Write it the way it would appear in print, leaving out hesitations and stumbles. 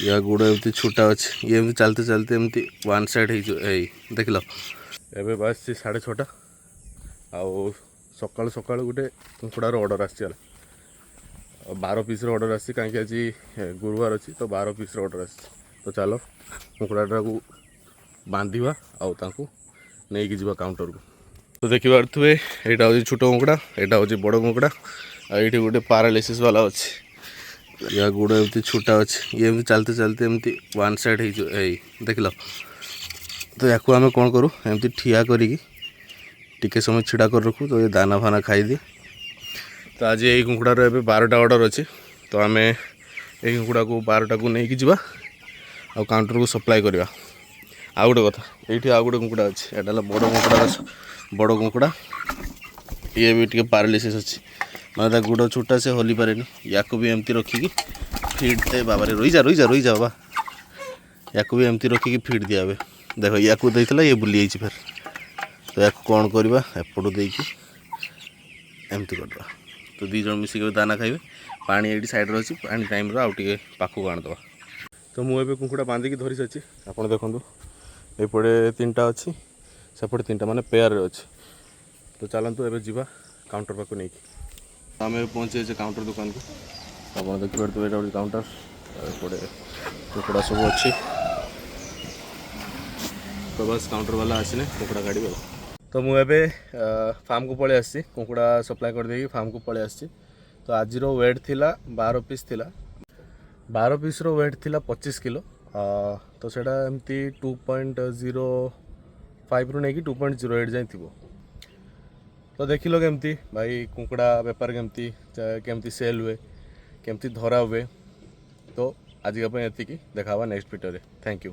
या गोड़ एमती छोटा अच्छे ये एमती चलते चलते एमती वन साइड हो देख लो एवं बस 6:30 आउ सका सका गोटे कुकड़ार ऑर्डर आसला 12 पीस ऑर्डर आसी कहीं आज गुरुवार अच्छी तो 12 पीस ऑर्डर आस तो चलो कुकड़ाटा को बांधा आउ नहीं कि जावा काउंटर को तो देखी पारे यहाँ हूँ छोट कुकड़ा यहाँ हूँ बड़ कुकड़ा आईटी गोटे पारालिसिस वाला अच्छे या गोड़ एमती छोटा अच्छे ये एमती चलते चलते एमती वन साइड हो देख लो तो या आम कौन करूँ एमती ठिया करी टिके समय छिड़ा कर रखू तो ये दाना फाना खाईदी तो आज यही कुकड़ार ए 12टा ऑर्डर अच्छी तो आम यही कुकड़ा को 12टा को लेकिन जावा आ काउंटर को सप्लाई करवा आउ गोटे कथा ये आउ गोटे कुकड़ा अच्छे यहाँ बड़ कुकड़ा बड़ कुकड़ा ये भी टे पारालिसिस अच्छी मैं गोड़ छोटा से हली पारे या भी एमती रखिकी फीड दे बाबा रही जा बाबा या भी एमती रखिकी फीड दिया देख या देता ये बुली जाइए फिर तो या कौन करवा एपटू देकी एमती करवा तो दी जन मिसिक दाना खाइबे पानी ये साइड अच्छी पानी टाइम आउटे पाखक आनीदे तो मुझे कुकुड़ा बांधिकी धरी सारी आप देखो एपटे 3टा अच्छी सेपटे 3टा माने पेयर अच्छी तो चलतु एवं जावा काउंटर पाक नहीं आम पहुँचे काउंटर दुकान को आप देखिए यहाँ गोटे काउंटर एपटे कुकड़ा सब अच्छी तो बस काउंटर वाला आसने कुकड़ा काढ़ तो मुझे फार्म को पलि आसी कुकड़ा सप्लाई कर देगी फार्म को पलि आसी तो आज वेट थिला 12 पीस थिला 12 पीस वेट थिला 25 किलो तो सेटा एमती 2.05 रु नहीं 2.08 जाए थी तो देख लो केमती भाई कुकड़ा बेपार केमती सेल हुए केमती धरा हुए तो आज ये देखा नेक्स्ट वीडियो रे थैंक यू।